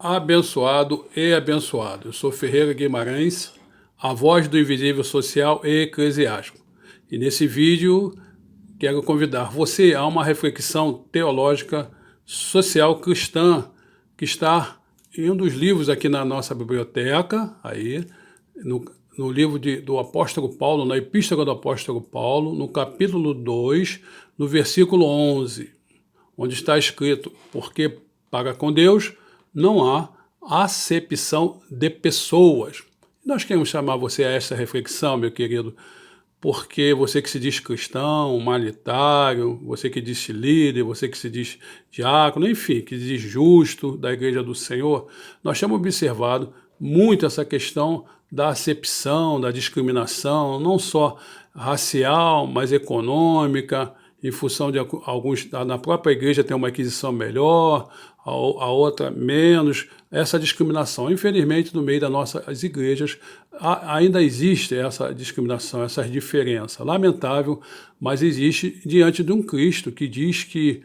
Abençoado e abençoado. Eu sou Ferreira Guimarães, a voz do invisível social e eclesiástico. E nesse vídeo quero convidar você a uma reflexão teológica social cristã que está em um dos livros aqui na nossa biblioteca, aí no livro do apóstolo Paulo, na epístola do apóstolo Paulo, no capítulo 2, no versículo 11, onde está escrito: porque para com Deus não há acepção de pessoas. Nós queremos chamar você a essa reflexão, meu querido, porque você que se diz cristão, humanitário, você que diz líder, você que se diz diácono, enfim, que se diz justo da Igreja do Senhor, nós temos observado muito essa questão da acepção, da discriminação, não só racial, mas econômica, em função de alguns, na própria igreja tem uma aquisição melhor, a outra menos, essa discriminação. Infelizmente, no meio das nossas igrejas, ainda existe essa discriminação, essas diferenças. Lamentável, mas existe diante de um Cristo que diz que,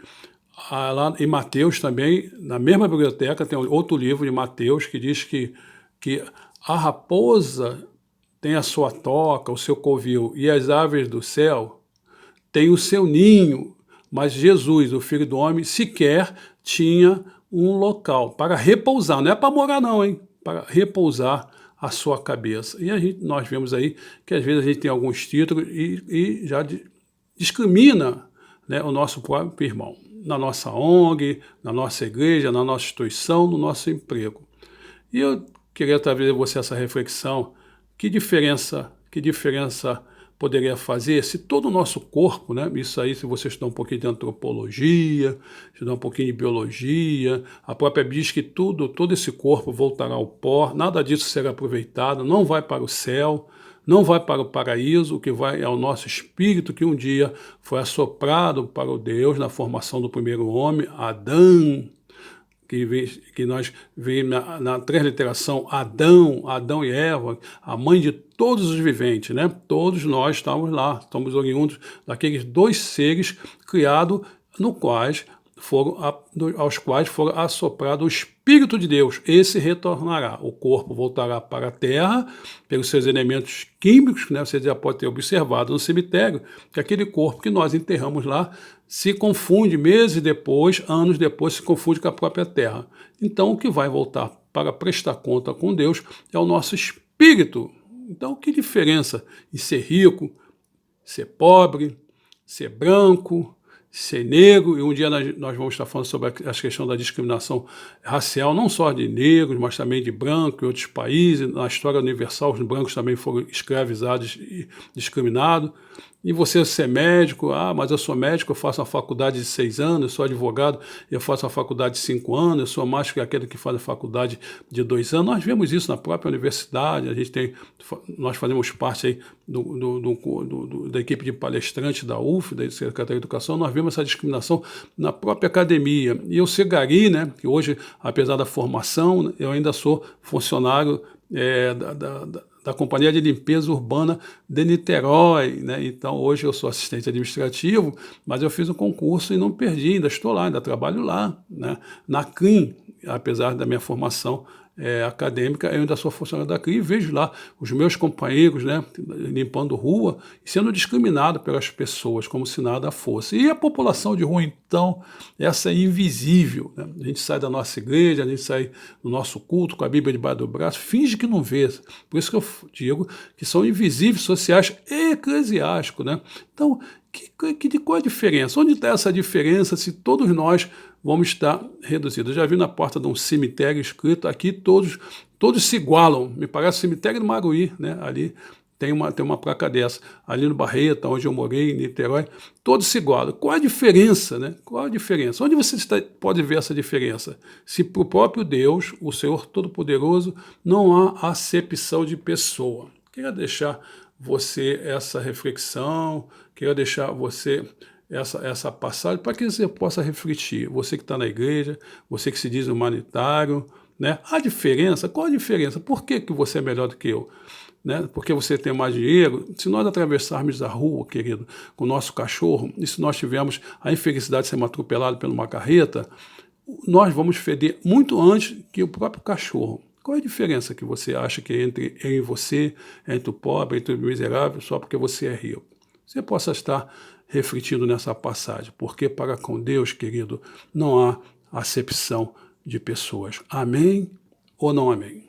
lá em Mateus também, na mesma biblioteca, tem outro livro de Mateus que diz que a raposa tem a sua toca, o seu covil, e as aves do céu tem o seu ninho, mas Jesus, o Filho do Homem, sequer tinha um local para repousar. Não é para morar não, hein? Para repousar a sua cabeça. E nós vemos aí que às vezes a gente tem alguns títulos e já discrimina, né, o nosso próprio irmão. Na nossa ONG, na nossa igreja, na nossa instituição, no nosso emprego. E eu queria trazer a você essa reflexão. Que diferença poderia fazer se todo o nosso corpo, né? Isso aí, se você estudar um pouquinho de antropologia, estudar um pouquinho de biologia, a própria Bíblia diz que todo esse corpo voltará ao pó, nada disso será aproveitado, não vai para o céu, não vai para o paraíso, o que vai é o nosso espírito que um dia foi assoprado para o Deus na formação do primeiro homem, Adão, que nós vemos na transliteração Adão e Eva, a mãe de todos os viventes, né? Todos nós estamos lá, estamos oriundos daqueles dois seres criados aos quais foram assoprado o Espírito de Deus. Esse retornará, o corpo voltará para a terra pelos seus elementos químicos, né? Você já pode ter observado no cemitério que aquele corpo que nós enterramos lá se confunde meses depois, anos depois, se confunde com a própria terra. Então, o que vai voltar para prestar conta com Deus é o nosso espírito. Então, que diferença em ser rico, ser pobre, ser branco, ser negro? E um dia nós vamos estar falando sobre a questão da discriminação racial, não só de negros, mas também de brancos em outros países. Na história universal, os brancos também foram escravizados e discriminados. E você ser médico, mas eu sou médico, eu faço uma faculdade de 6 anos, eu sou advogado, eu faço uma faculdade de 5 anos, eu sou mais que aquele que faz a faculdade de 2 anos. Nós vemos isso na própria universidade, nós fazemos parte aí da equipe de palestrantes da UF, da Secretaria de Educação, nós vemos essa discriminação na própria academia. E eu ser gari, né, que hoje, apesar da formação, eu ainda sou funcionário da Companhia de Limpeza Urbana de Niterói, né? Então, hoje eu sou assistente administrativo, mas eu fiz um concurso e não perdi, ainda estou lá, ainda trabalho lá, né? Na CRIM, apesar da minha formação acadêmica, eu ainda sou funcionário da CRIM e vejo lá os meus companheiros, né, limpando rua e sendo discriminados pelas pessoas, como se nada fosse. E a população de rua, então, essa é invisível, né? A gente sai da nossa igreja, a gente sai do nosso culto com a Bíblia debaixo do braço, finge que não vê. Por isso que eu digo que são invisíveis sociais e eclesiásticos, né? Então, qual é a diferença? Onde está essa diferença se todos nós vamos estar reduzidos? Eu já vi na porta de um cemitério escrito aqui, todos se igualam. Me parece o cemitério do Maruí, né? Ali tem uma placa dessa. Ali no Barreto, onde eu morei, em Niterói, todos se igualam. Qual a diferença, né? Qual a diferença? Onde você pode ver essa diferença? Se para o próprio Deus, o Senhor Todo-Poderoso, não há acepção de pessoa. Queria deixar você essa reflexão, queria deixar você essa passagem para que você possa refletir. Você que está na igreja, você que se diz humanitário, né? A diferença, qual a diferença? Por que você é melhor do que eu? Né? Porque você tem mais dinheiro? Se nós atravessarmos a rua, querido, com o nosso cachorro, e se nós tivermos a infelicidade de sermos atropelados por uma carreta, nós vamos feder muito antes que o próprio cachorro. Qual é a diferença que você acha que entre você, entre o pobre, entre o miserável, só porque você é rico? Você possa estar refletindo nessa passagem, porque para com Deus, querido, não há acepção de pessoas. Amém ou não amém?